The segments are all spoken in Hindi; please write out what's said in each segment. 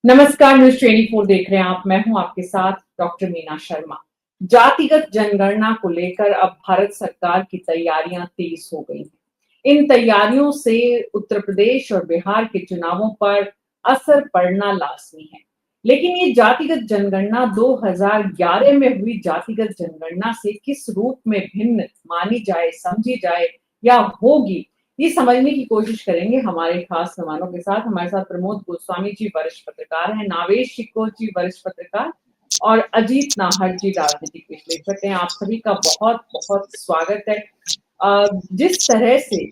नमस्कार, न्यूज 24 देख रहे हैं आप। मैं हूं आपके साथ डॉक्टर मीना शर्मा। जातिगत जनगणना को लेकर अब भारत सरकार की तैयारियां तेज हो गई हैं। इन तैयारियों से उत्तर प्रदेश और बिहार के चुनावों पर असर पड़ना लाजमी है। लेकिन ये जातिगत जनगणना 2011 में हुई जातिगत जनगणना से किस रूप में भिन्न मानी जाए, समझी जाए या होगी, ये समझने की कोशिश करेंगे हमारे खास मेहमानों के साथ। हमारे साथ प्रमोद गोस्वामी जी वरिष्ठ पत्रकार हैं, नावेश चिक्कोर जी वरिष्ठ पत्रकार और अजीत नाहर जी राजनीतिक विश्लेषक हैं। आप सभी का बहुत बहुत स्वागत है। जिस तरह से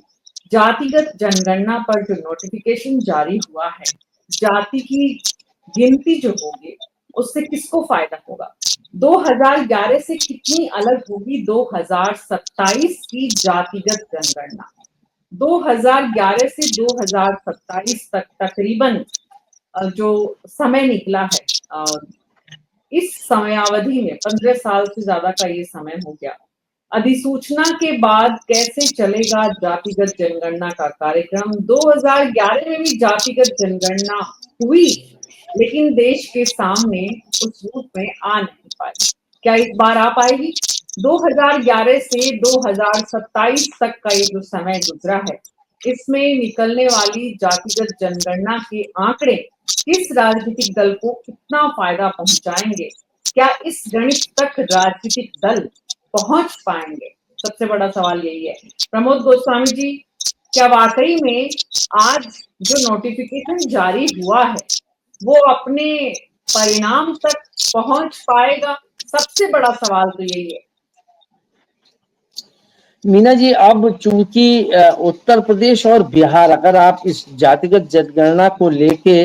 जातिगत जनगणना पर जो नोटिफिकेशन जारी हुआ है, जाति की गिनती जो होगी उससे किसको फायदा होगा, 2011 से कितनी अलग होगी 2027 की जातिगत जनगणना। 2011 से 2027 तक तकरीबन जो समय निकला है, इस समयावधि में 15 साल से ज्यादा का ये समय हो गया। अधिसूचना के बाद कैसे चलेगा जातिगत जनगणना का कार्यक्रम। 2011 में भी जातिगत जनगणना हुई, लेकिन देश के सामने उस रूप में आ नहीं पाई। क्या इस बार आ पाएगी? 2011 से 2027 तक का ये जो समय गुजरा है, इसमें निकलने वाली जातिगत जनगणना के आंकड़े किस राजनीतिक दल को कितना फायदा पहुंचाएंगे? क्या इस गणित तक राजनीतिक दल पहुंच पाएंगे? सबसे बड़ा सवाल यही है। प्रमोद गोस्वामी जी, क्या वाकई में आज जो नोटिफिकेशन जारी हुआ है वो अपने परिणाम तक पहुंच पाएगा? सबसे बड़ा सवाल तो यही है। मीना जी, अब चूंकि उत्तर प्रदेश और बिहार, अगर आप इस जातिगत जनगणना को लेके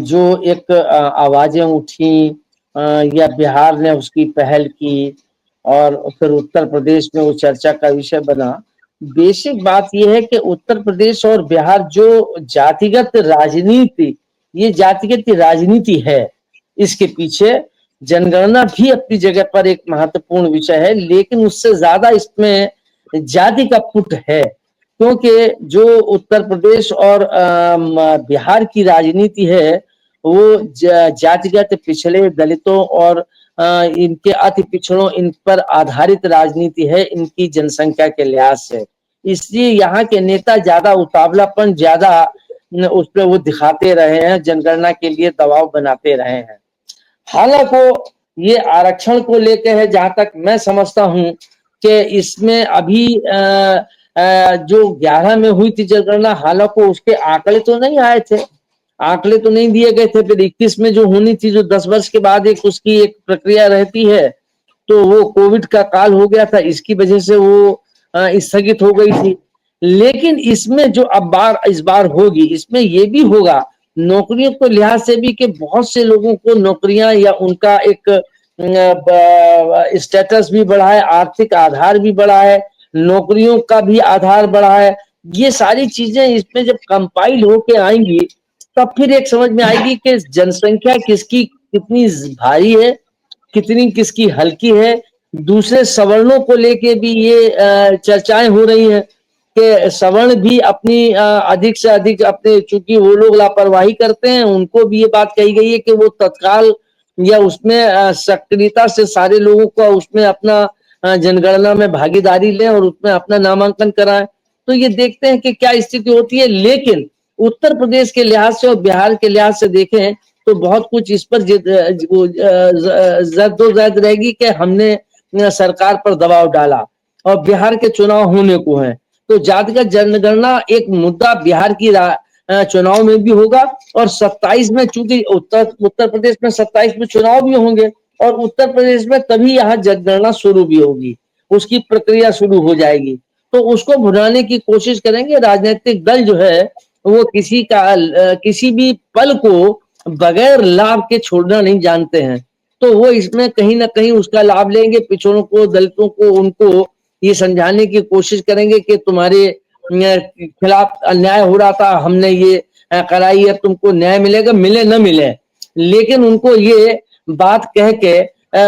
जो एक आवाजें उठी या बिहार ने उसकी पहल की और फिर उत्तर प्रदेश में वो चर्चा का विषय बना। बेसिक बात यह है कि उत्तर प्रदेश और बिहार जो जातिगत राजनीति, ये जातिगत राजनीति है, इसके पीछे जनगणना भी अपनी जगह पर एक महत्वपूर्ण विषय है, लेकिन उससे ज्यादा इसमें जाति का पुट है। क्योंकि जो उत्तर प्रदेश और बिहार की राजनीति है वो जातिगत पिछड़े दलितों और इनके अति पिछड़ों, इन पर आधारित राजनीति है, इनकी जनसंख्या के लिहाज से। इसलिए यहाँ के नेता ज्यादा उतावलापन ज्यादा उस पर वो दिखाते रहे हैं, जनगणना के लिए दबाव बनाते रहे हैं। हालांकि ये आरक्षण को लेकर है, जहां तक मैं समझता हूं कि इसमें अभी जो 11 में हुई थी जनगणना, हालांकि उसके आंकड़े तो नहीं आए थे, आंकड़े तो नहीं दिए गए थे। फिर 21 में जो होनी थी, जो 10 वर्ष के बाद एक उसकी एक प्रक्रिया रहती है, तो वो कोविड का काल हो गया था, इसकी वजह से वो स्थगित हो गई थी। लेकिन इसमें जो अब इस बार होगी, इसमें ये भी होगा नौकरियों के लिहाज से भी कि बहुत से लोगों को नौकरियां या उनका एक स्टेटस भी बढ़ा है, आर्थिक आधार भी बढ़ा है, नौकरियों का भी आधार बढ़ा है। ये सारी चीजें इसमें जब कंपाइल होके आएंगी तब फिर एक समझ में आएगी कि जनसंख्या किसकी कितनी भारी है, कितनी किसकी हल्की है। दूसरे सवर्णों को लेके भी ये चर्चाएं हो रही हैं कि सवर्ण भी अपनी अधिक से अधिक अपने, चूंकि वो लोग लापरवाही करते हैं, उनको भी ये बात कही गई है कि वो तत्काल या उसमें सक्रियता से सारे लोगों को उसमें अपना जनगणना में भागीदारी लें और उसमें अपना नामांकन कराएं। तो ये देखते हैं कि क्या स्थिति होती है। लेकिन उत्तर प्रदेश के लिहाज से और बिहार के लिहाज से देखें तो बहुत कुछ इस पर जद्दोजहद रहेगी कि हमने सरकार पर दबाव डाला और बिहार के चुनाव होने को हैं, तो जातिगत जनगणना एक मुद्दा बिहार की चुनाव में भी होगा। और 27 में, चूंकि उत्तर प्रदेश में 27 में चुनाव भी होंगे और उत्तर प्रदेश में तभी यहाँ जनगणना शुरू भी होगी, उसकी प्रक्रिया शुरू हो जाएगी। तो उसको भुनाने की कोशिश करेंगे राजनीतिक दल जो है, वो किसी भी पल को बगैर लाभ के छोड़ना नहीं जानते हैं। तो वो इसमें कहीं ना कहीं उसका लाभ लेंगे, पिछड़ों को, दलितों को, उनको ये समझाने की कोशिश करेंगे कि तुम्हारे खिलाफ अन्याय हो रहा था, हमने ये कराई है, तुमको न्याय मिलेगा, मिले न मिले, लेकिन उनको ये बात कह के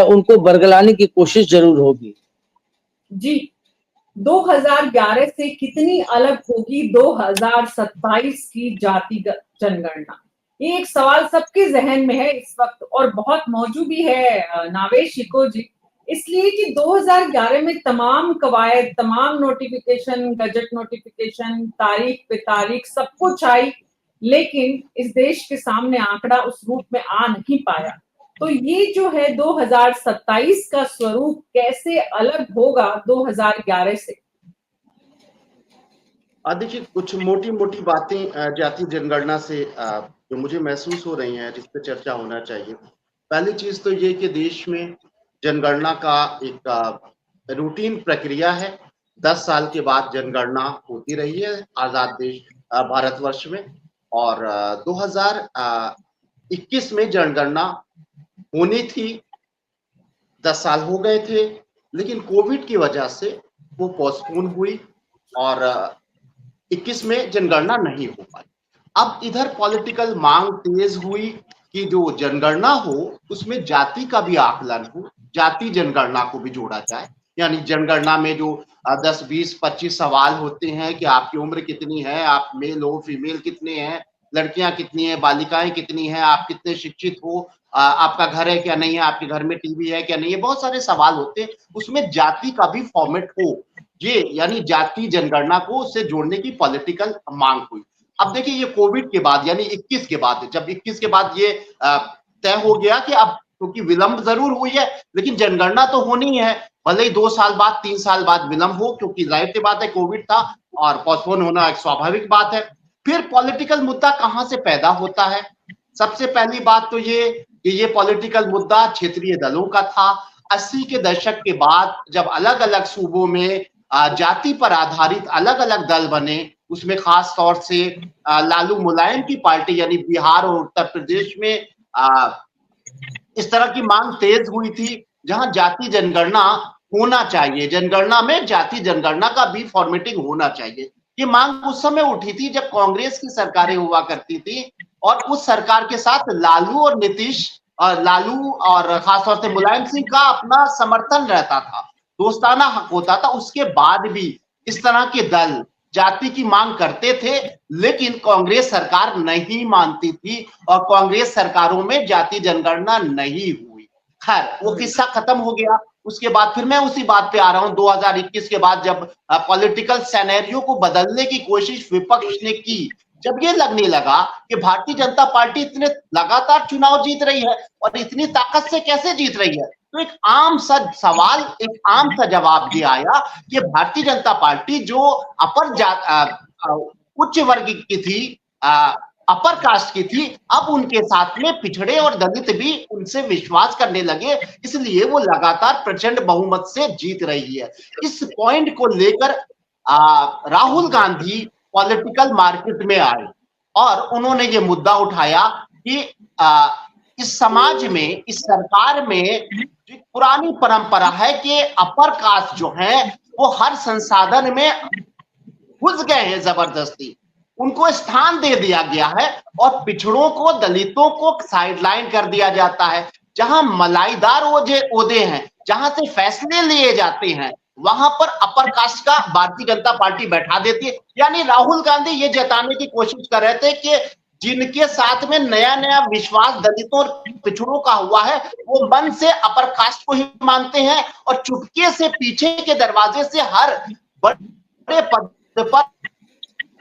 उनको बरगलाने की कोशिश जरूर होगी। जी, 2011 से कितनी अलग होगी 2027 की जातिगत जनगणना? ये एक सवाल सबके जहन में है इस वक्त और बहुत मौजूद भी है नावेश शिको जी, इसलिए कि 2011 में तमाम कवायद, तमाम नोटिफिकेशन, गजट नोटिफिकेशन, तारीख पे तारीख सब कुछ आई, लेकिन इस देश के सामने आंकड़ा उस रूप में आ नहीं पाया। तो ये जो है 2027 का स्वरूप कैसे अलग होगा 2011 से? देखिए, कुछ मोटी मोटी बातें जाति जनगणना से जो मुझे महसूस हो रही हैं, जिस पे चर्चा होना चाहिए। पहली चीज तो ये कि देश में जनगणना का एक रूटीन प्रक्रिया है। 10 साल के बाद जनगणना होती रही है आजाद देश भारतवर्ष में, और 2021 में जनगणना होनी थी। 10 साल हो गए थे, लेकिन कोविड की वजह से वो पोस्टपोन हुई और 21 में जनगणना नहीं हो पाई। अब इधर पॉलिटिकल मांग तेज हुई कि जो जनगणना हो उसमें जाति का भी आकलन हो, जाति जनगणना को भी जोड़ा जाए। यानी जनगणना में जो 10, 20, 25 सवाल होते हैं कि आपकी उम्र कितनी है, आप मेल हो, फीमेल कितने हैं, लड़कियां कितनी हैं, बालिकाएं कितनी हैं, आप कितने शिक्षित हो, आपका घर है क्या नहीं है, आपके घर में टीवी है क्या नहीं है, बहुत सारे सवाल होते हैं। उसमें जाति का भी फॉर्मेट हो, ये यानी जाति जनगणना को उससे जोड़ने की पॉलिटिकल मांग हुई। अब देखिए, ये कोविड के बाद यानी 21 के बाद, जब 21 के बाद ये तय हो गया कि अब क्योंकि विलंब जरूर हुई है लेकिन जनगणना तो होनी है, भले ही 2 साल बाद 3 साल बाद विलंब हो, क्योंकि जाहिर सी बात है कोविड था और पोस्टपोन होना एक स्वाभाविक बात है। फिर पॉलिटिकल मुद्दा कहां से पैदा होता है? सबसे पहली बात तो ये पॉलिटिकल मुद्दा क्षेत्रीय दलों का था। 80 के दशक के बाद जब अलग अलग सूबों में जाति पर आधारित अलग अलग दल बने, उसमें खास तौर से लालू मुलायम की पार्टी यानी बिहार और उत्तर प्रदेश में इस तरह की मांग तेज हुई थी, जहां जाति जनगणना होना चाहिए, जनगणना में जाति जनगणना का भी फॉर्मेटिंग होना चाहिए। ये मांग उस समय उठी थी जब कांग्रेस की सरकारें हुआ करती थी और उस सरकार के साथ लालू और नीतीश, लालू और खासतौर से मुलायम सिंह का अपना समर्थन रहता था, दोस्ताना हक होता था। उसके बाद भी इस तरह के दल जाति की मांग करते थे, लेकिन कांग्रेस सरकार नहीं मानती थी और कांग्रेस सरकारों में जाति जनगणना नहीं हुई। खैर, वो किस्सा खत्म हो गया। उसके बाद फिर मैं उसी बात पे आ रहा हूं, 2021 के बाद जब पॉलिटिकल सिनेरियो को बदलने की कोशिश विपक्ष ने की, जब ये लगने लगा कि भारतीय जनता पार्टी इतने लगातार चुनाव जीत रही है और इतनी ताकत से कैसे जीत रही है, तो एक आम सा सवाल, एक आम सा जवाब ये आया कि भारतीय जनता पार्टी जो उच्च वर्ग की थी, अपर कास्ट की थी, अब उनके साथ में पिछड़े और दलित भी उनसे विश्वास करने लगे, इसलिए वो लगातार प्रचंड बहुमत से जीत रही है। इस पॉइंट को लेकर राहुल गांधी पॉलिटिकल मार्केट में आए और उन्होंने ये मुद्दा उठाया कि इस समाज में, इस सरकार में जो पुरानी परंपरा है कि अपर कास्ट जो है वो हर संसाधन में घुस गए हैं, जबरदस्ती उनको स्थान दे दिया गया है और पिछड़ों को, दलितों को साइडलाइन कर दिया जाता है। जहां मलाईदार ओहदे हैं, जहां से फैसले लिए जाते हैं, वहां पर अपर कास्ट का भारतीय जनता पार्टी बैठा देती है। यानी राहुल गांधी ये जताने की कोशिश कर रहे थे कि जिनके साथ में नया नया विश्वास दलितों और पिछड़ों का हुआ है, वो मन से अपर कास्ट को ही मानते हैं और चुपके से पीछे के दरवाजे से हर बड़े पद पर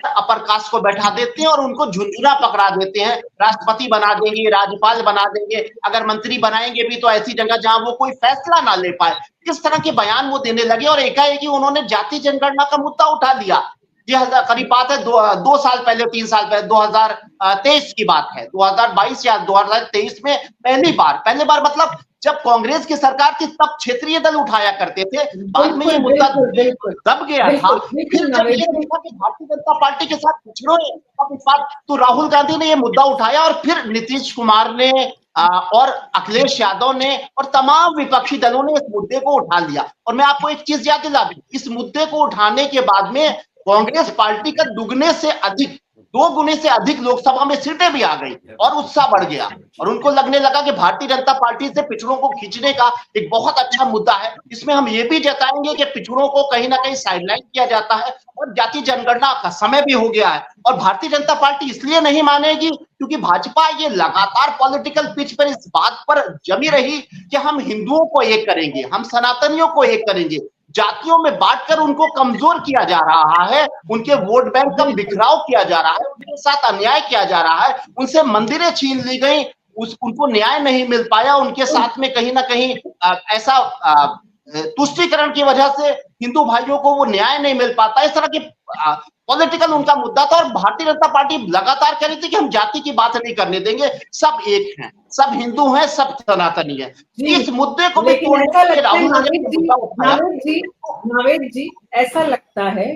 अपर कास्ट को बैठा देते हैं और उनको झुंझुना पकड़ा देते हैं। राष्ट्रपति बना देंगे, राज्यपाल बना देंगे, अगर मंत्री बनाएंगे भी तो ऐसी जगह जहां वो कोई फैसला ना ले पाए। इस तरह के बयान वो देने लगे और एकाएक उन्होंने जाति जनगणना का मुद्दा उठा लिया। ये करीब बात है 2 साल पहले, 3 साल पहले, 2023 की बात है, 2022 या 2023 में पहली बार मतलब जब कांग्रेस की सरकार थी तब क्षेत्रीय दल उठाया करते थे, बाद में ये मुद्दा दब गया था। फिर जब ये देखा कि भारतीय जनता पार्टी के साथ पिछड़ों ने अब इस बात, तो राहुल गांधी ने ये मुद्दा उठाया और फिर नीतीश कुमार ने और अखिलेश यादव ने और तमाम विपक्षी दलों ने इस मुद्दे को उठा लिया। और मैं आपको एक चीज याद दिला दूं, इस मुद्दे को उठाने के बाद में कांग्रेस पार्टी का दुगने से अधिक 2 गुने से अधिक लोकसभा में सीटें भी आ गई और उत्साह बढ़ गया और उनको लगने लगा कि भारतीय जनता पार्टी से पिछड़ों को खींचने का एक बहुत अच्छा मुद्दा है। इसमें हम ये भी जताएंगे कि पिछड़ों को कहीं ना कहीं साइडलाइन किया जाता है और जाति जनगणना का समय भी हो गया है और भारतीय जनता पार्टी इसलिए नहीं मानेगी क्योंकि भाजपा ये लगातार पॉलिटिकल पिच पर इस बात पर जमी रही कि हम हिंदुओं को एक करेंगे, हम सनातनियों को एक करेंगे। जातियों में बांटकर उनको कमजोर किया जा रहा है, उनके वोट बैंक का बिखराव किया जा रहा है, उनके साथ अन्याय किया जा रहा है, उनसे मंदिरें छीन ली गई, उनको न्याय नहीं मिल पाया, उनके साथ में कहीं ना कहीं ऐसा तुष्टीकरण की वजह से हिंदू भाइयों को वो न्याय नहीं मिल पाता। इस तरह के पॉलिटिकल उनका मुद्दा था और भारतीय जनता पार्टी लगातार कह रही थी कि हम जाति की बात नहीं करने देंगे, सब एक हैं, सब हिंदू हैं, सब सनातनी है। इस मुद्दे को भी लेकिन ऐसा लगता है नावेद जी, ऐसा लगता है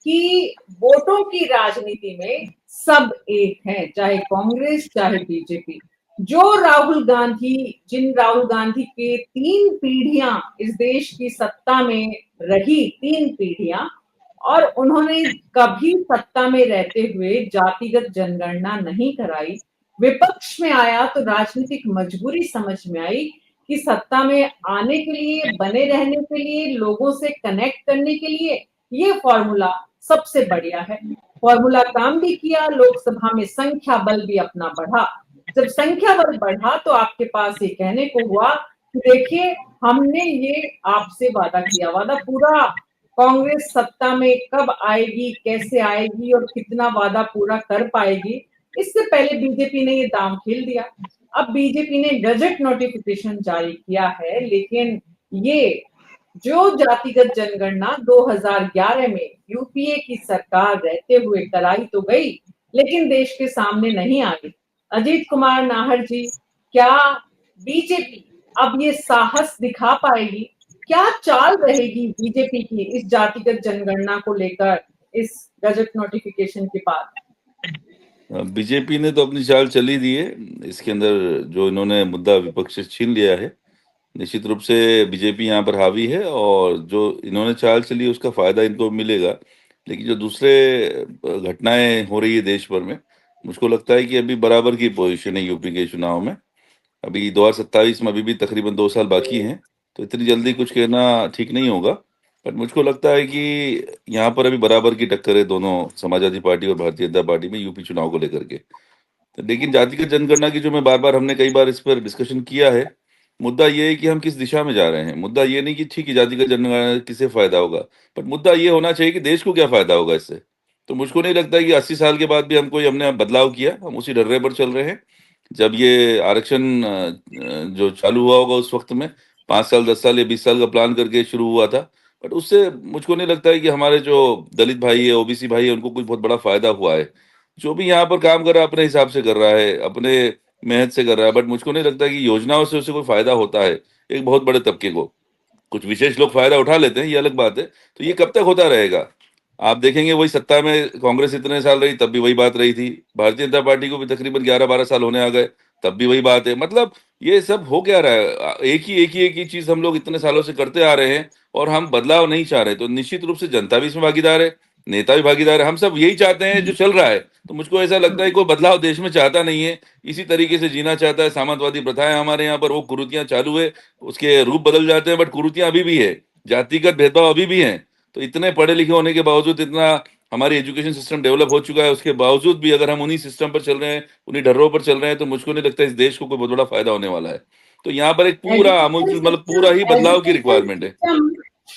कि वोटों की राजनीति में सब एक हैं, चाहे कांग्रेस चाहे बीजेपी। जिन राहुल गांधी के 3 पीढ़ियां इस देश की सत्ता में रही, 3 पीढ़ियां, और उन्होंने कभी सत्ता में रहते हुए जातिगत जनगणना नहीं कराई। विपक्ष में आया तो राजनीतिक मजबूरी समझ में आई कि सत्ता में आने के लिए, बने रहने के लिए, लोगों से कनेक्ट करने के लिए ये फॉर्मूला सबसे बढ़िया है। फॉर्मूला काम भी किया, लोकसभा में संख्या बल भी अपना बढ़ा। जब संख्या बल बढ़ा तो आपके पास ये कहने को हुआ कि देखिए, हमने ये आपसे वादा किया, वादा पूरा। कांग्रेस सत्ता में कब आएगी, कैसे आएगी और कितना वादा पूरा कर पाएगी, इससे पहले बीजेपी ने ये दांव खेल दिया। अब बीजेपी ने गजट नोटिफिकेशन जारी किया है, लेकिन ये जो जातिगत जनगणना 2011 में यूपीए की सरकार रहते हुए कराई तो गई, लेकिन देश के सामने नहीं आई। अजीत कुमार नाहर जी, क्या बीजेपी अब ये साहस दिखा पाएगी? क्या चाल रहेगी बीजेपी की इस जातिगत जनगणना को लेकर इस गजट नोटिफिकेशन के बाद? बीजेपी ने तो अपनी चाल चली दी है। इसके अंदर जो इन्होंने मुद्दा विपक्ष से छीन लिया है, निश्चित रूप से बीजेपी यहाँ पर हावी है और जो इन्होंने चाल चली उसका फायदा इनको मिलेगा। लेकिन जो दूसरे घटनाएं हो रही है देश भर में, मुझको लगता है कि अभी बराबर की पोजीशन है यूपी के चुनाव में। अभी 2027 में अभी भी तकरीबन 2 साल बाकी हैं, तो इतनी जल्दी कुछ कहना ठीक नहीं होगा। बट मुझको लगता है कि यहाँ पर अभी बराबर की टक्कर है दोनों समाजवादी पार्टी और भारतीय जनता पार्टी में यूपी चुनाव को लेकर के। लेकिन जातिगत जनगणना की जो मैं बार बार हमने कई बार इस पर डिस्कशन किया है, मुद्दा ये है कि हम किस दिशा में जा रहे हैं। मुद्दा ये नहीं कि ठीक है जातिगत जनगणना किसे फायदा होगा, बट मुद्दा ये होना चाहिए कि देश को क्या फायदा होगा इससे। तो मुझको नहीं लगता कि 80 साल के बाद भी हमने बदलाव किया, हम उसी डर्रे पर चल रहे हैं। जब ये आरक्षण जो चालू हुआ होगा उस वक्त में 5 साल 10 साल या 20 साल का प्लान करके शुरू हुआ था, बट उससे मुझको नहीं लगता है कि हमारे जो दलित भाई है, ओबीसी भाई है, उनको कुछ बहुत बड़ा फायदा हुआ है। जो भी यहाँ पर काम कर रहा है अपने हिसाब से कर रहा है, अपने मेहनत से कर रहा है, बट मुझको नहीं लगता कि योजनाओं से उसे कोई फायदा होता है एक बहुत बड़े तबके को। कुछ विशेष लोग फायदा उठा लेते हैं, ये अलग बात है। तो ये कब तक होता रहेगा? आप देखेंगे वही सत्ता में कांग्रेस इतने साल रही, तब भी वही बात रही थी। भारतीय जनता पार्टी को भी तकरीबन 11-12 साल होने आ गए, तब भी वही बात है। मतलब ये सब हो क्या रहा है? एक ही चीज हम लोग इतने सालों से करते आ रहे हैं और हम बदलाव नहीं चाह रहे। तो निश्चित रूप से जनता भी इसमें भागीदार है, नेता भी भागीदार है, हम सब यही चाहते हैं जो चल रहा है। तो मुझको ऐसा लगता है कोई बदलाव देश में चाहता नहीं है, इसी तरीके से जीना चाहता है। सामंतवादी प्रथाएं हमारे यहाँ पर, वो कुरीतियां चालू है, उसके रूप बदल जाते हैं, बट कुरीतियां अभी भी है, जातिगत भेदभाव अभी भी है। तो इतने पढ़े लिखे होने के बावजूद, इतना हमारी एजुकेशन सिस्टम डेवलप हो चुका है, उसके बावजूद भी अगर हम उन्हीं सिस्टम पर चल रहे हैं, उन्हीं डर्रों पर चल रहे हैं, तो मुझको नहीं लगता इस देश को कोई बहुत बड़ा फायदा होने वाला है। तो यहाँ पर एक पूरा आमूलचूल, मतलब पूरा ही बदलाव की रिक्वायरमेंट है।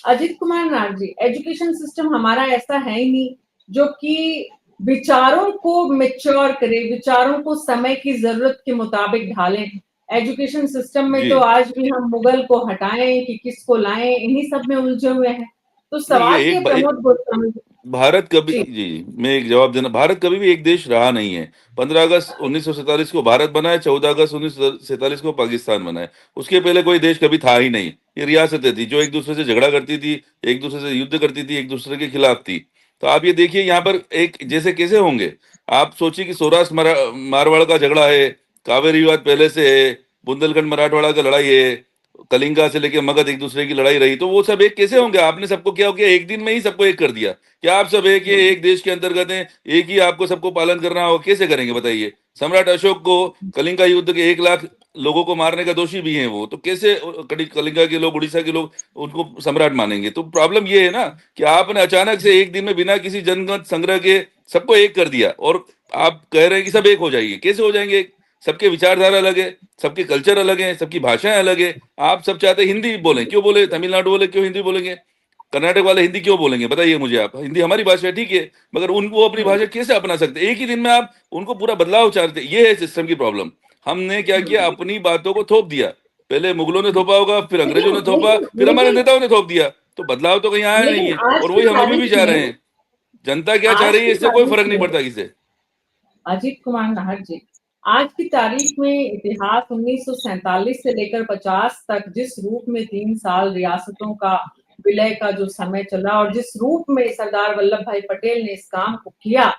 अजीत कुमार नाथ जी, एजुकेशन सिस्टम हमारा ऐसा है ही नहीं जो कि विचारों को मैच्योर करे, विचारों को समय की जरूरत के मुताबिक ढालें। एजुकेशन सिस्टम में तो आज भी हम मुगल को हटाएं कि किसको लाएं, इन्हीं सब में उलझे हुए हैं। तो सवाल ये प्रमोद गोस्वामी, भारत कभी, जी मैं एक जवाब देना, भारत कभी भी एक देश रहा नहीं है। 15 अगस्त 1947 को भारत बना है, 14 अगस्त 1947 को पाकिस्तान बना है। उसके पहले कोई देश कभी था ही नहीं। ये रियासतें थी जो एक दूसरे से झगड़ा करती थी, एक दूसरे से युद्ध करती थी, एक दूसरे के खिलाफ थी। तो आप ये देखिए यहाँ पर एक जैसे कैसे होंगे। आप सोचिए कि सौराष्ट्र मारवाड़ का झगड़ा है, कावेरी विवाद पहले से है, बुंदेलखंड मराठवाड़ा का लड़ाई है, कलिंगा से लेके मगध एक दूसरे की लड़ाई रही, तो वो सब एक कैसे होंगे? आपने सबको क्या हो गया, एक दिन में ही सबको एक कर दिया। क्या आप सब एक एक देश के अंतर्गत हैं, एक ही आपको सबको पालन करना होगा? कैसे करेंगे बताइए? सम्राट अशोक को कलिंगा युद्ध के 1 लाख लोगों को मारने का दोषी भी हैं वो, तो कैसे कलिंगा के लोग, उड़ीसा के लोग उनको सम्राट मानेंगे? तो प्रॉब्लम ये है ना कि आपने अचानक से एक दिन में बिना किसी जनमत संग्रह के सबको एक कर दिया, और आप कह रहे हैं कि सब एक हो जाएंगे। कैसे हो जाएंगे? सबके विचारधारा अलग है, सबके कल्चर अलग है, सबकी भाषाएं अलग है। आप सब चाहते हैं हिंदी बोलें, क्यों बोले? तमिलनाडु वाले क्यों हिंदी बोलेंगे? कर्नाटक वाले हिंदी क्यों बोलेंगे? बताइए मुझे आप। हिंदी हमारी भाषा है, ठीक है, मगर उनको अपनी भाषा कैसे अपना सकते? एक ही दिन में आप उनको पूरा बदलाव चाहते। ये है सिस्टम की प्रॉब्लम। हमने क्या किया, अपनी बातों को थोप दिया। पहले मुगलों ने थोपा होगा, फिर अंग्रेजों ने थोपा, फिर हमारे नेताओं ने थोप दिया, तो बदलाव तो कहीं आया नहीं लेकिन है। आज और की वही हम अभी भी तारीख चाह रहे में हैं। जनता क्या चाह आज रही है, की इससे कोई तारीख फर्क नहीं में पड़ता किसे। अजीत कुमार नाहर जी, आज की तारीख में इतिहास 1947 से लेकर 50 तक जिस रूप में 3 साल रियासतों का विलय का जो समय चला और जिस रूप में सरदार वल्लभ भाई पटेल ने इस काम को किया,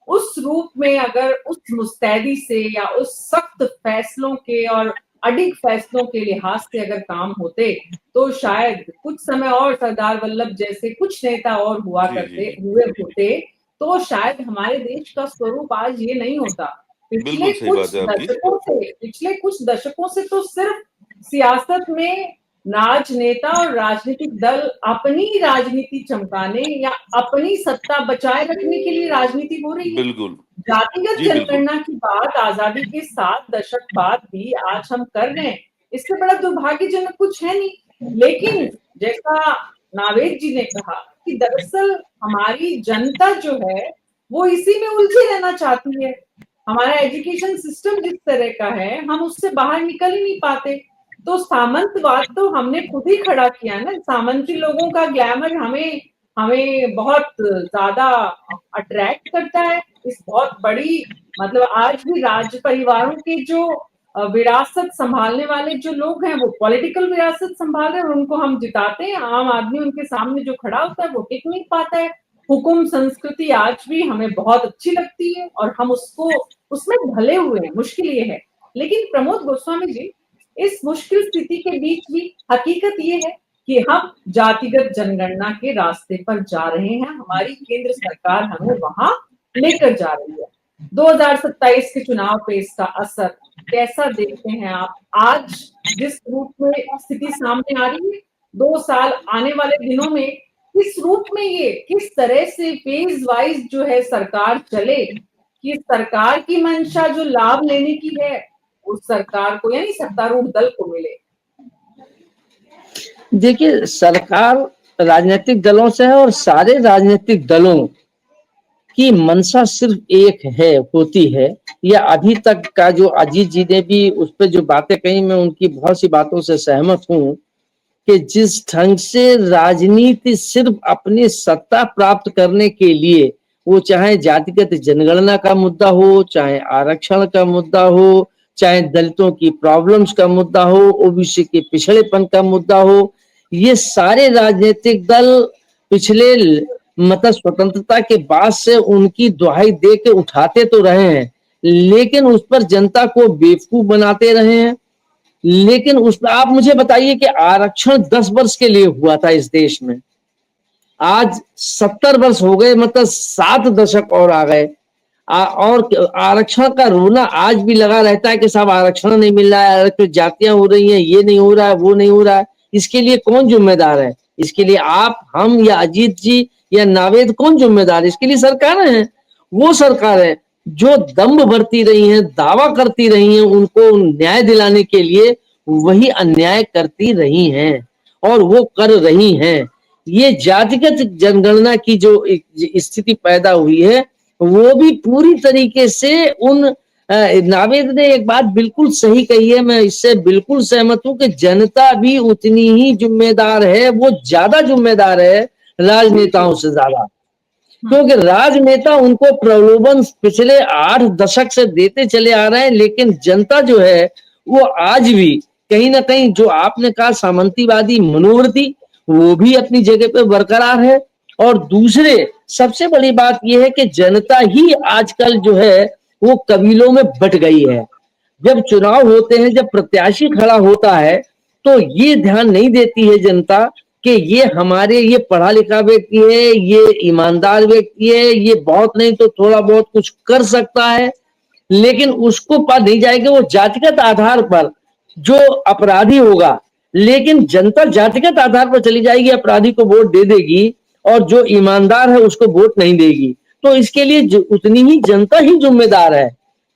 उस रूप में अगर उस मुस्तैदी से या उस सख्त फैसलों के और अडिग फैसलों के लिहाज से अगर काम होते, तो शायद कुछ समय और सरदार वल्लभ जैसे कुछ नेता और हुआ जी जी करते जी, हुए होते, तो शायद हमारे देश का स्वरूप आज ये नहीं होता। बिल्कुल सही बात है आपकी। पिछले कुछ दशकों से तो सिर्फ सियासत में राजनेता और राजनीतिक दल अपनी राजनीति चमकाने या अपनी सत्ता बचाए रखने के लिए राजनीति हो रही है। बिल्कुल। जातिगत जी बिल्कुल। जनगणना की बात आजादी के 7 दशक बाद भी आज हम कर रहे हैं, इससे बड़ा दुर्भाग्यजनक कुछ है नहीं। लेकिन जी जैसा नावेद जी ने कहा कि दरअसल हमारी जनता जो है वो इसी में उलझी रहना चाहती है। हमारा एजुकेशन सिस्टम जिस तरह का है, हम उससे बाहर निकल ही नहीं पाते। तो सामंतवाद तो हमने खुद ही खड़ा किया ना। सामंती लोगों का ग्लैमर हमें हमें बहुत ज्यादा अट्रैक्ट करता है। इस बहुत बड़ी मतलब आज भी राज परिवारों के जो विरासत संभालने वाले जो लोग हैं वो पॉलिटिकल विरासत संभाल रहे हैं, उनको हम जिताते हैं। आम आदमी उनके सामने जो खड़ा होता है वो टिक नहीं पाता है। हुकुम संस्कृति आज भी हमें बहुत अच्छी लगती है और हम उसको उसमें ढले हुए हैं। मुश्किल ये है। लेकिन प्रमोद गोस्वामी जी, इस मुश्किल स्थिति के बीच भी हकीकत ये है कि हम जातिगत जनगणना के रास्ते पर जा रहे हैं। हमारी केंद्र सरकार हमें वहां लेकर जा रही है। 2027 के चुनाव पे इसका असर कैसा देखते हैं आप? आज जिस रूप में स्थिति सामने आ रही है, 2 साल आने वाले दिनों में किस रूप में ये किस तरह से फेज वाइज जो है सरकार चले कि सरकार की मंशा जो लाभ लेने की है उस सरकार को यानी सत्तारूढ़ दल को मिले। देखिए, सरकार राजनीतिक दलों से है और सारे राजनीतिक दलों की मंशा सिर्फ एक है, होती है। या अभी तक का जो अजीत जी ने भी उस पर जो बातें कही, मैं उनकी बहुत सी बातों से सहमत हूँ कि जिस ढंग से राजनीति सिर्फ अपनी सत्ता प्राप्त करने के लिए, वो चाहे जातिगत जनगणना का मुद्दा हो, चाहे आरक्षण का मुद्दा हो, चाहे दलितों की प्रॉब्लम्स का मुद्दा हो, ओबीसी के पिछड़ेपन का मुद्दा हो, ये सारे राजनीतिक दल पिछले मतलब स्वतंत्रता के बाद से उनकी दुहाई दे के उठाते तो रहे हैं, लेकिन उस पर जनता को बेवकूफ बनाते रहे हैं। लेकिन उस पर आप मुझे बताइए कि आरक्षण 10 वर्ष के लिए हुआ था इस देश में, आज 70 वर्ष हो गए, मतलब 7 दशक और आ गए। और आरक्षण का रोना आज भी लगा रहता है कि साहब आरक्षण नहीं मिल रहा है, तो जातियां हो रही हैं, ये नहीं हो रहा है, वो नहीं हो रहा है। इसके लिए कौन जिम्मेदार है? इसके लिए आप, हम या अजीत जी या नावेद, कौन जिम्मेदार है? इसके लिए सरकार है। वो सरकार है जो दम्भ भरती रही है, दावा करती रही है उनको न्याय दिलाने के लिए, वही अन्याय करती रही हैं और वो कर रही हैं। ये जातिगत जनगणना की जो स्थिति पैदा हुई है, वो भी पूरी तरीके से उन नावेद ने एक बात बिल्कुल सही कही है, मैं इससे बिल्कुल सहमत हूं कि जनता भी उतनी ही जिम्मेदार है, वो ज्यादा जिम्मेदार है राजनेताओं से ज्यादा। क्योंकि राजनेता उनको प्रलोभन पिछले 8 दशक से देते चले आ रहे हैं, लेकिन जनता जो है वो आज भी कहीं ना कहीं, जो आपने कहा सामंतीवादी मनोवृत्ति, वो भी अपनी जगह पे बरकरार है। और दूसरे सबसे बड़ी बात यह है कि जनता ही आजकल जो है वो कबीलों में बट गई है। जब चुनाव होते हैं, जब प्रत्याशी खड़ा होता है, तो ये ध्यान नहीं देती है जनता कि ये पढ़ा लिखा व्यक्ति है, ये ईमानदार व्यक्ति है, ये बहुत नहीं तो थोड़ा बहुत कुछ कर सकता है, लेकिन उसको पा नहीं जाएगा। वो जातिगत आधार पर जो अपराधी होगा, लेकिन जनता जातिगत आधार पर चली जाएगी, अपराधी को वोट दे देगी और जो ईमानदार है उसको वोट नहीं देगी। तो इसके लिए उतनी ही जनता ही जिम्मेदार है।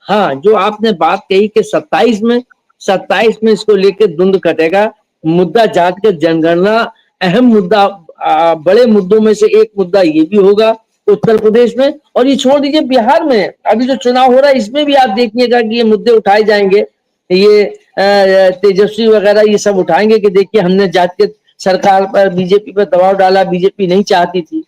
हाँ, जो आपने बात कही कि 27 में इसको लेकर धुंध कटेगा। मुद्दा जातिगत जनगणना अहम मुद्दा, बड़े मुद्दों में से एक मुद्दा ये भी होगा उत्तर प्रदेश में। और ये छोड़ दीजिए, बिहार में अभी जो चुनाव हो रहा है इसमें भी आप देखिएगा कि ये मुद्दे उठाए जाएंगे। ये तेजस्वी वगैरह ये सब उठाएंगे कि देखिए हमने जातिगत सरकार पर, बीजेपी पर दबाव डाला, बीजेपी नहीं चाहती थी।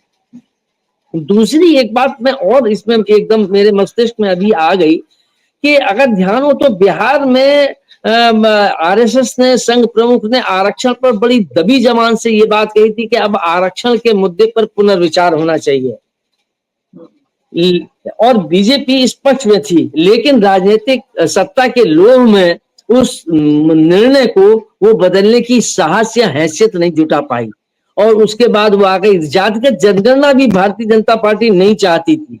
दूसरी एक बात मैं और इसमें एकदम मेरे मस्तिष्क में अभी आ गई कि अगर ध्यान हो तो बिहार में आरएसएस ने, संघ प्रमुख ने आरक्षण पर बड़ी दबी जबान से ये बात कही थी कि अब आरक्षण के मुद्दे पर पुनर्विचार होना चाहिए। और बीजेपी इस पक्ष में थी, लेकिन राजनीतिक सत्ता के लोभ में उस निर्णय को वो बदलने की साहस या हैसियत नहीं जुटा पाई और उसके बाद वो आ गई। जातिगत जनगणना भी भारतीय जनता पार्टी नहीं चाहती थी,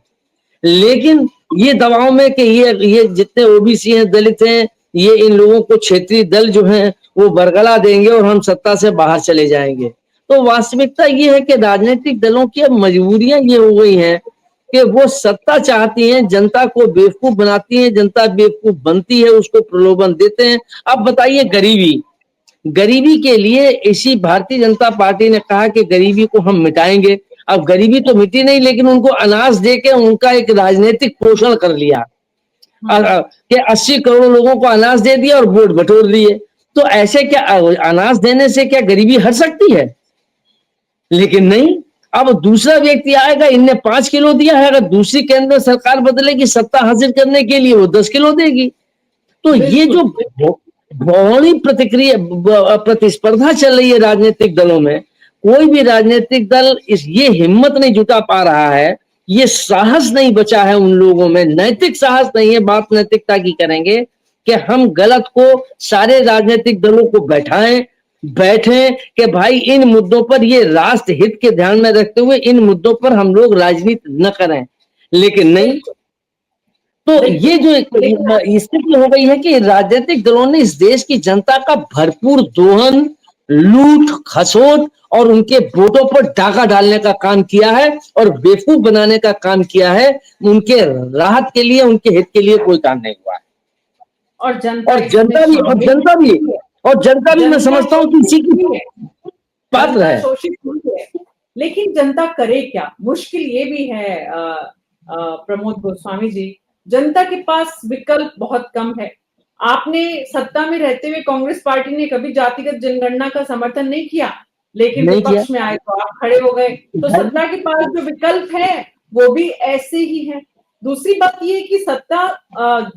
लेकिन ये दबाव में कि ये जितने ओबीसी हैं, दलित हैं, ये इन लोगों को क्षेत्रीय दल जो हैं वो बरगला देंगे और हम सत्ता से बाहर चले जाएंगे। तो वास्तविकता ये है कि राजनीतिक दलों की अब मजबूरियां ये हो गई हैं कि वो सत्ता चाहती हैं, जनता को बेवकूफ बनाती हैं, जनता बेवकूफ बनती है, उसको प्रलोभन देते हैं। अब बताइए, गरीबी के लिए इसी भारतीय जनता पार्टी ने कहा कि गरीबी को हम मिटाएंगे। अब गरीबी तो मिटी नहीं, लेकिन उनको अनाज देके उनका एक राजनीतिक पोषण कर लिया कि 80 करोड़ लोगों को अनाज दे दिया और वोट बटोर लिए। तो ऐसे क्या अनाज देने से क्या गरीबी हट सकती है? लेकिन नहीं। अब दूसरा व्यक्ति आएगा, इनने 5 किलो दिया है, अगर दूसरी केंद्र सरकार बदलेगी सत्ता हासिल करने के लिए वो 10 किलो देगी। तो ये जो बड़ी प्रतिस्पर्धा चल रही है राजनीतिक दलों में, कोई भी राजनीतिक दल ये हिम्मत नहीं जुटा पा रहा है, ये साहस नहीं बचा है उन लोगों में, नैतिक साहस नहीं है। बात नैतिकता की करेंगे कि हम गलत को सारे राजनीतिक दलों को बैठे कि भाई इन मुद्दों पर, ये राष्ट्र हित के ध्यान में रखते हुए इन मुद्दों पर हम लोग राजनीति न करें। लेकिन नहीं। तो ये जो स्थिति हो गई है कि राजनीतिक दलों ने इस देश की जनता का भरपूर दोहन, लूट खसोट और उनके वोटों पर डाका डालने का काम किया है और बेवकूफ बनाने का काम किया है। उनके राहत के लिए, उनके हित के लिए कोई काम नहीं हुआ है। और जनता भी मैं समझता हूँ कि इसी की पात्र है। लेकिन जनता करे क्या? मुश्किल ये भी है प्रमोद गोस्वामी जी, जनता के पास विकल्प बहुत कम है। आपने सत्ता में रहते हुए कांग्रेस पार्टी ने कभी जातिगत जनगणना का समर्थन नहीं किया, लेकिन विपक्ष में आए तो आप खड़े हो गए। तो सत्ता के पास जो विकल्प है वो भी ऐसे ही है। दूसरी बात ये है कि सत्ता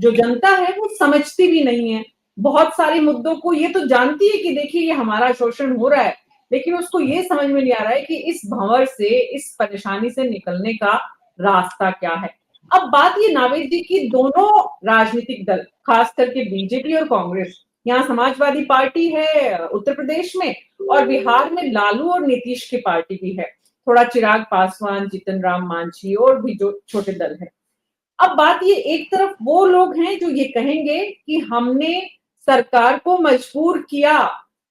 जो जनता है वो समझती भी नहीं है बहुत सारे मुद्दों को। ये तो जानती है कि देखिए ये हमारा शोषण हो रहा है, लेकिन उसको ये समझ में नहीं आ रहा है कि इस भंवर से, इस परेशानी से निकलने का रास्ता क्या है। अब बात ये नावेद जी की, दोनों राजनीतिक दल, खास करके बीजेपी और कांग्रेस, यहाँ समाजवादी पार्टी है उत्तर प्रदेश में और बिहार में लालू और नीतीश की पार्टी भी है, थोड़ा चिराग पासवान, जीतन राम मांझी और भी जो छोटे दल है। अब बात ये, एक तरफ वो लोग हैं जो ये कहेंगे कि हमने सरकार को मजबूर किया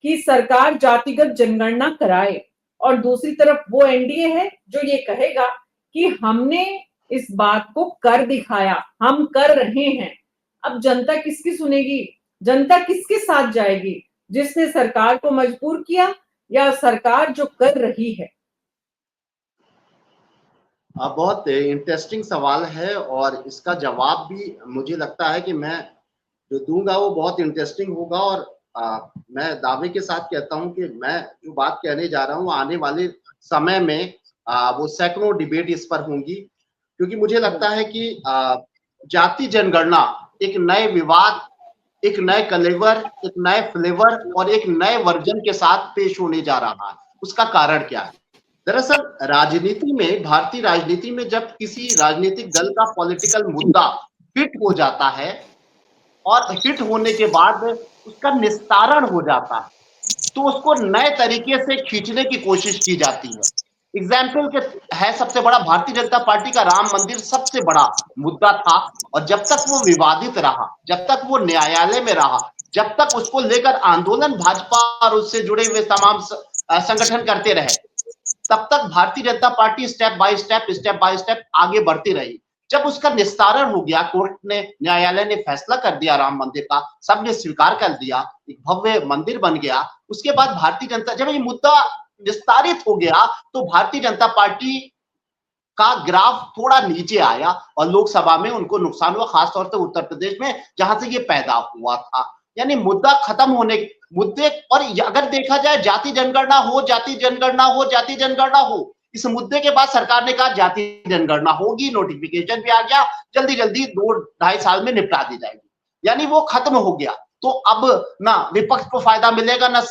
कि सरकार जातिगत जनगणना कराए, और दूसरी तरफ वो एनडीए है जो ये कहेगा कि हमने इस बात को कर दिखाया, हम कर रहे हैं। अब जनता किसकी सुनेगी? जनता किसके साथ जाएगी? जिसने सरकार को मजबूर किया या सरकार जो कर रही है? बहुत इंटरेस्टिंग सवाल है और इसका जवाब भी मुझे लगता है कि मैं जो दूंगा वो बहुत इंटरेस्टिंग होगा। और मैं दावे के साथ कहता हूं कि मैं जो बात कहने जा रहा हूं आने वाले समय में वो सैकड़ों डिबेट इस पर होंगी, क्योंकि मुझे लगता है कि जाति जनगणना एक नए विवाद, एक नए कलेवर, एक नए फ्लेवर और एक नए वर्जन के साथ पेश होने जा रहा है। उसका कारण क्या है? दरअसल राजनीति में, भारतीय राजनीति में जब किसी राजनीतिक दल का पॉलिटिकल मुद्दा हिट हो जाता है और हिट होने के बाद उसका निस्तारण हो जाता है, तो उसको नए तरीके से खींचने की कोशिश की जाती है। एग्जाम्पल के है सबसे बड़ा भारतीय जनता पार्टी का राम मंदिर सबसे बड़ा मुद्दा था, और जब तक वो विवादित रहा, जब तक वो न्यायालय में रहा, जब तक उसको लेकर आंदोलन भाजपा और उससे जुड़े हुए तमाम संगठन करते रहे, तब तक Bharatiya Janata party step by step आगे बढ़ती रही। जब उसका निस्तारण हो गया, कोर्ट ने, न्यायालय ने फैसला कर दिया राम मंदिर का, सबने स्वीकार कर दिया, एक भव्य मंदिर बन गया, उसके बाद भारतीय जनता, जब ये मुद्दा विस्तारित हो गया तो भारतीय जनता पार्टी का ग्राफ थोड़ा नीचे आया और लोकसभा में उनको नुकसान हुआ, खासतौर से उत्तर प्रदेश में जहां से ये पैदा हुआ था। यानी मुद्दा खत्म होने मुद्दे, और अगर देखा जाए जाति जनगणना हो, जाति जनगणना हो, जाति जनगणना हो, इस मुद्दे के बाद सरकार ने कहा जाति जनगणना होगी, नोटिफिकेशन भी आ गया, जल्दी जल्दी 2-2.5 साल में निपटा दी जाएगी, यानी वो खत्म हो गया। तो अब ना विपक्ष को फायदा मिलेगा ना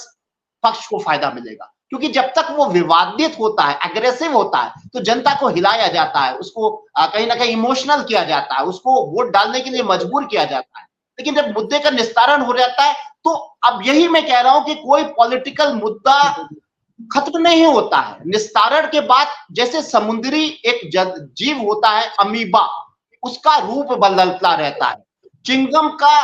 पक्ष को फायदा मिलेगा, क्योंकि जब तक वो विवादित होता है, एग्रेसिव होता है, तो जनता को हिलाया जाता है, उसको कहीं ना कहीं इमोशनल किया जाता है, उसको वोट डालने के लिए मजबूर किया जाता है। लेकिन जब मुद्दे का निस्तारण हो जाता है, तो अब यही मैं कह रहा हूं कि कोई पॉलिटिकल मुद्दा खत्म नहीं होता है। निस्तारण के बाद जैसे समुद्री एक जीव होता है अमीबा, उसका रूप बदलता रहता है। चिंगम का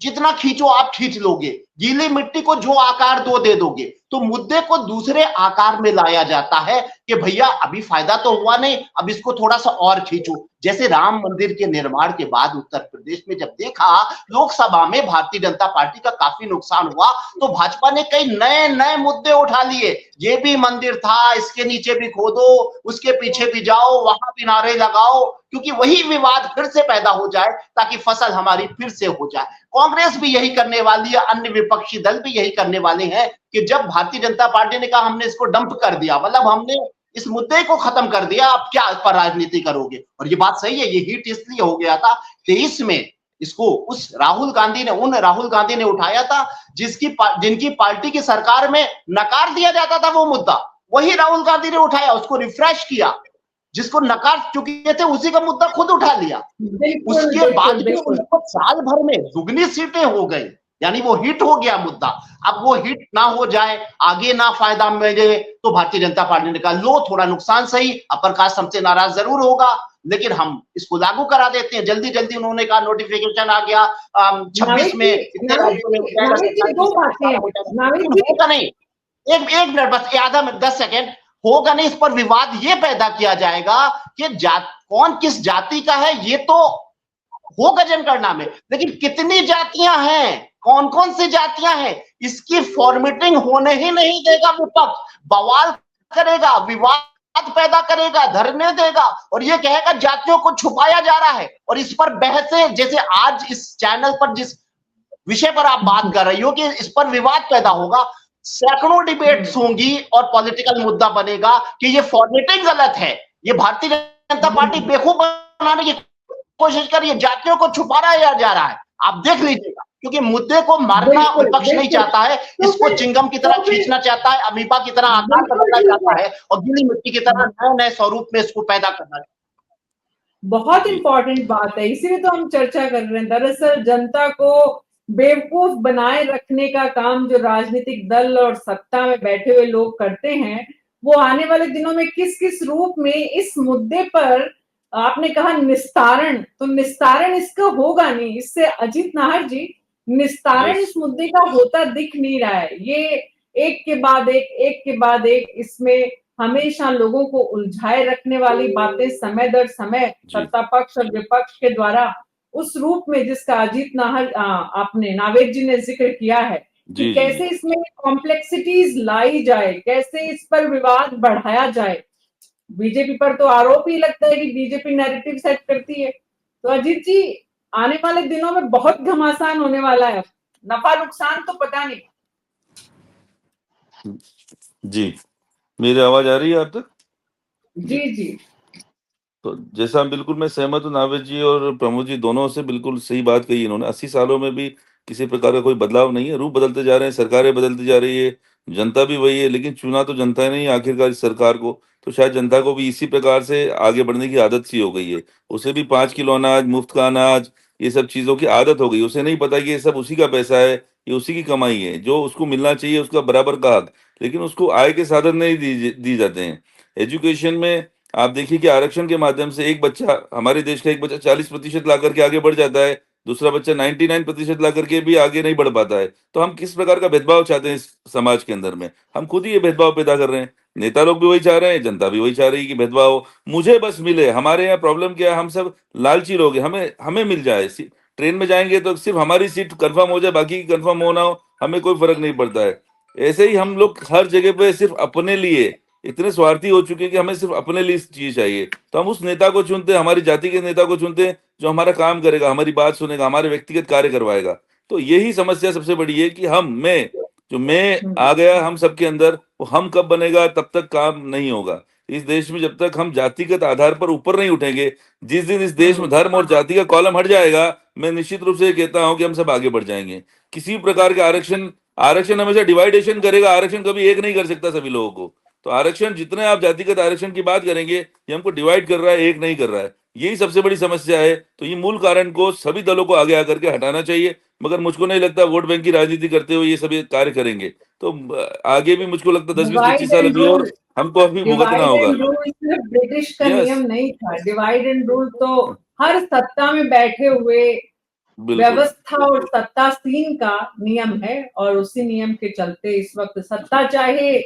जितना खींचो आप खींच लोगे, गीली मिट्टी को जो आकार दे दोगे, तो मुद्दे को दूसरे आकार में लाया जाता है कि भैया अभी फायदा तो हुआ नहीं, अब इसको थोड़ा सा और खींचो। जैसे राम मंदिर के निर्माण के बाद उत्तर प्रदेश में जब देखा लोकसभा में भारतीय जनता पार्टी का काफी नुकसान हुआ, तो भाजपा ने कई नए नए मुद्दे उठा लिए। ये भी मंदिर था, इसके नीचे भी खोदो, उसके पीछे भी जाओ, वहां भी नारे लगाओ, क्योंकि वही विवाद फिर से पैदा हो जाए, ताकि फसल हमारी फिर से हो जाए। कांग्रेस भी यही करने वाली है, अन्य विपक्षी दल भी यही करने वाले हैं कि जब भारतीय जनता पार्टी ने कहा हमने इसको डंप कर दिया, मतलब हमने इस मुद्दे को खत्म कर दिया, आप क्या इस पर राजनीति करोगे। और ये बात सही है, ये हिट इसलिए हो गया था 23 में, इसको उन राहुल गांधी ने उठाया था जिनकी पार्टी की सरकार में नकार दिया जाता था वो मुद्दा, वही राहुल गांधी ने उठाया, उसको रिफ्रेश किया। जिसको नकार चुके थे उसी का मुद्दा खुद उठा लिया। उसके बाद भी उनको साल भर में दुगनी सीटें हो गई, यानी वो हिट हो गया मुद्दा। अब वो हिट ना हो जाए, आगे ना फायदा मिले, तो भारतीय जनता पार्टी ने कहा लो थोड़ा नुकसान सही, अपर कास्ट हमसे नाराज जरूर होगा, लेकिन हम इसको लागू करा देते हैं। जल्दी जल्दी उन्होंने कहा, नोटिफिकेशन आ गया 26 में, इतने राज्यों में होगा नहीं, एक मिनट बस, आधा मिनट 10 सेकेंड, होगा नहीं, इस पर विवाद ये पैदा किया जाएगा कि कौन किस जाति का है, ये तो होगा जनगणना में, लेकिन कितनी जातियां हैं, कौन कौन सी जातियां हैं, इसकी फॉर्मेटिंग होने ही नहीं देगा विपक्ष। बवाल करेगा, विवाद पैदा करेगा, धरने देगा, और ये कहेगा जातियों को छुपाया जा रहा है। और इस पर बहसें, जैसे आज इस चैनल पर जिस विषय पर आप बात कर रही हो कि इस पर विवाद पैदा होगा, सैकड़ों डिबेट्स होंगी और पॉलिटिकल मुद्दा बनेगा कि ये फॉर्मेटिंग गलत है, ये भारतीय जनता पार्टी बेवकूफ बनाने की कोशिश कर रही है, जातियों को छुपाया जा रहा है। आप देख लीजिएगा, क्योंकि मुद्दे को मारना विपक्ष नहीं चाहता है, इसको चिंगम की तरह खींचना चाहता है, अमीबा की तरह आकार बदलना चाहता है, और गीली मिट्टी की तरह नए नए स्वरूप में इसको पैदा करना चाहता है। बहुत इंपॉर्टेंट बात है, इसीलिए तो हम चर्चा कर रहे हैं। दरअसल जनता को बेवकूफ बनाए रखने का काम जो राजनीतिक दल और सत्ता में बैठे हुए लोग करते हैं, वो आने वाले दिनों में किस किस रूप में इस मुद्दे पर, आपने कहा निस्तारण, तो निस्तारण इसका होगा नहीं। इससे अजीत नाहर जी, निस्तारण इस मुद्दे का होता दिख नहीं रहा है। ये एक के बाद एक इसमें हमेशा लोगों को उलझाए रखने वाली बातें समय दर समय सत्ता पक्ष और विपक्ष के द्वारा उस रूप में जिसका अजीत नाहर आपने नावेद जी ने जिक्र किया है कि कैसे इसमें कॉम्प्लेक्सिटीज लाई जाए, कैसे इस पर विवाद बढ़ाया जाए। बीजेपी पर तो आरोप ही लगता है कि बीजेपी नैरेटिव सेट करती है। तो अजीत जी, आने वाले दिनों में बहुत घमासान होने वाला है, नफा नुकसान तो पता नहीं। जी, मेरी आवाज आ रही है आप तक? जी जी। तो जैसा बिल्कुल मैं सहमत हूँ नावेद जी और प्रमोद जी दोनों से, बिल्कुल सही बात कही इन्होंने। 80 सालों में भी किसी प्रकार का कोई बदलाव नहीं है, रूप बदलते जा रहे हैं, सरकारें बदलती जा रही है, जनता भी वही है, लेकिन चुना तो जनता ने ही आखिरकार इस सरकार को। तो शायद जनता को भी इसी प्रकार से आगे बढ़ने की आदत सी हो गई है। उसे भी 5 किलो अनाज, मुफ्त का अनाज, ये सब चीजों की आदत हो गई, उसे नहीं पता कि ये सब उसी का पैसा है, ये उसी की कमाई है, जो उसको मिलना चाहिए उसका बराबर का हक, लेकिन उसको आय के साधन नहीं दी जाते हैं। एजुकेशन में आप देखिए कि आरक्षण के माध्यम से एक बच्चा, हमारे देश का एक बच्चा 40% ला करके आगे बढ़ जाता है, दूसरा बच्चा 99% ला करके भी आगे नहीं बढ़ पाता है। तो हम किस प्रकार का भेदभाव चाहते हैं इस समाज के अंदर में? हम खुद ही ये भेदभाव पैदा कर रहे हैं। नेता लोग भी वही चाह रहे हैं, जनता भी वही चाह रही है कि भेदभाव हो, मुझे बस मिले। हमारे यहाँ प्रॉब्लम क्या है, हम सब लालची लोग हैं, हमें हमें मिल जाए। ट्रेन में जाएंगे तो सिर्फ हमारी सीट कंफर्म हो जाए, बाकी की कंफर्म हो ना हो, हमें कोई फर्क नहीं पड़ता है। ऐसे ही हम लोग हर जगह पे सिर्फ अपने लिए इतने स्वार्थी हो चुके हैं कि हमें सिर्फ अपने लिए चीज चाहिए। तो हम उस नेता को चुनते हैं, हमारी जाति के नेता को चुनते हैं जो हमारा काम करेगा, हमारी बात सुनेगा, हमारे व्यक्तिगत कार्य करवाएगा। तो यही समस्या सबसे बड़ी है कि मैं आ गया हम सबके अंदर, वो हम कब बनेगा तब तक काम नहीं होगा। इस देश में जब तक हम जातिगत आधार पर ऊपर नहीं उठेंगे, जिस दिन इस देश में धर्म और जाति का कॉलम हट जाएगा, मैं निश्चित रूप से कहता हूं कि हम सब आगे बढ़ जाएंगे। किसी प्रकार के आरक्षण आरक्षण हमेशा डिवाइडेशन करेगा, आरक्षण कभी एक नहीं कर सकता सभी लोगों को। तो आरक्षण, जितने आप जातिगत आरक्षण की बात करेंगे, ये हमको डिवाइड कर रहा है, एक नहीं कर रहा है। यही सबसे बड़ी समस्या है। तो ये मूल कारण को सभी दलों को आगे आकर के हटाना चाहिए, मगर मुझको नहीं लगता वोट बैंक की राजनीति करते हुए ये सभी कार्य करेंगे। तो आगे भी मुझको लगता 10-20-25 डिवाइड साल एंड अभी और रूल, हमको अभी भुगतना डिवाइड होगा। एंड रूल सिर्फ ब्रिटिश का यस, नियम नहीं था। डिवाइड एंड रूल तो हर सत्ता में बैठे हुए बिल्कुल व्यवस्था और सत्तासीन का नियम है, और उसी नियम के चलते इस वक्त सत्ता चाहे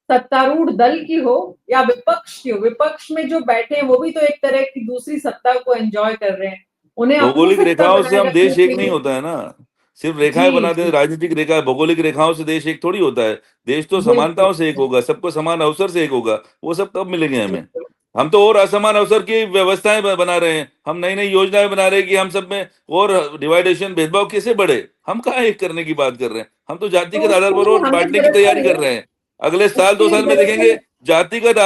सत्तारूढ़ दल की हो या विपक्ष की हो, विपक्ष में जो बैठे हैं वो भी तो एक तरह की दूसरी सत्ता को एंजॉय कर रहे हैं। उन्हें अपनी भौगोलिक सत्ता रेखाओं से बनाए हम रखने देश एक के नहीं लिए। होता है ना, सिर्फ जी रेखाएं बनाते हैं। जी, राजनीतिक रेखा, भौगोलिक रेखाओं से देश एक थोड़ी होता है। देश तो बिल्कुल समानताओं से एक होगा, सबको समान अवसर से एक होगा। वो सब कब मिलेंगे हमें? बिल्कुल। हम तो और असमान अवसर की व्यवस्थाएं बना रहे हैं, हम नई नई योजनाएं बना रहे हैं कि हम सब में और डिवाइडेशन, भेदभाव कैसे बढ़े। हम कहाँ एक करने की बात कर रहे हैं, हम तो तो जातिगत आधार उसके पर लिए और हमें बांटने की तैयारी कर दरअसल रहे हैं। अगले साल उसके 2 लिए साल में दरअसल देखेंगे जातिगत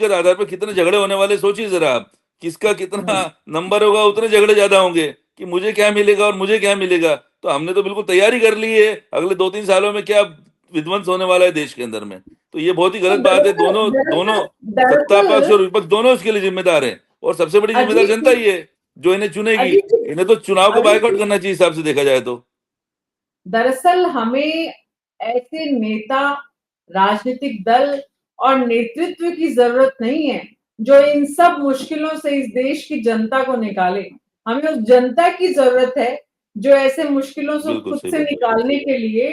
आधार पर कितने झगड़े होने वाले, सोचिए जरा आप। किसका कितना नंबर होगा, उतने झगड़े ज्यादा होंगे कि मुझे क्या मिलेगा और मुझे क्या मिलेगा। तो हमने तो बिल्कुल तैयारी कर ली है, अगले 2-3 सालों में क्या विध्वंस होने वाला है देश के अंदर में। तो ये बहुत ही तो गलत बात है। दरअसल दोनों दोनों दरअसल सत्ता दरअसल पक्ष और विपक्ष दोनों इसके लिए जिम्मेदार हैं, और सबसे बड़ी जिम्मेदार अजीत जनता ही है जो इन्हें चुनेगी। अजीत इन्हें तो चुनाव को अजीत बायकॉट करना चाहिए हिसाब से देखा जाए तो। दरअसल हमें ऐसे नेता, राजनीतिक दल और नेतृत्व की जरूरत नहीं है जो इन सब मुश्किलों से इस देश की जनता को निकाले। हमें उस जनता की जरूरत है जो ऐसे मुश्किलों से बिल्कुल खुद सही से बात। निकालने के लिए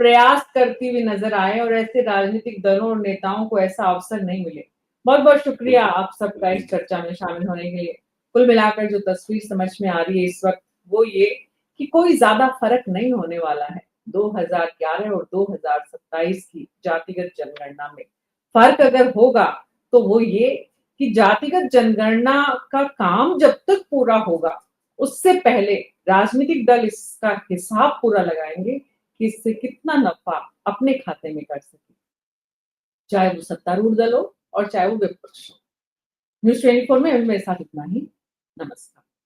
प्रयास करती हुई नजर आए, और ऐसे राजनीतिक दलों और नेताओं को ऐसा अवसर नहीं मिले। बहुत बहुत शुक्रिया बिल्कुल आप सबका इस चर्चा में शामिल होने के लिए। कुल मिलाकर जो तस्वीर समझ में आ रही है इस वक्त वो ये कि कोई ज्यादा फर्क नहीं होने वाला है 2011 और 2027 की जातिगत जनगणना में। फर्क अगर होगा तो वो ये कि जातिगत जनगणना का काम जब तक पूरा होगा, उससे पहले राजनीतिक दल इसका हिसाब पूरा लगाएंगे कि इससे कितना नफा अपने खाते में कर सके, चाहे वो सत्तारूढ़ दल हो और चाहे वो विपक्ष हो। न्यूज़ 24 में मेरे साथ इतना ही। नमस्कार।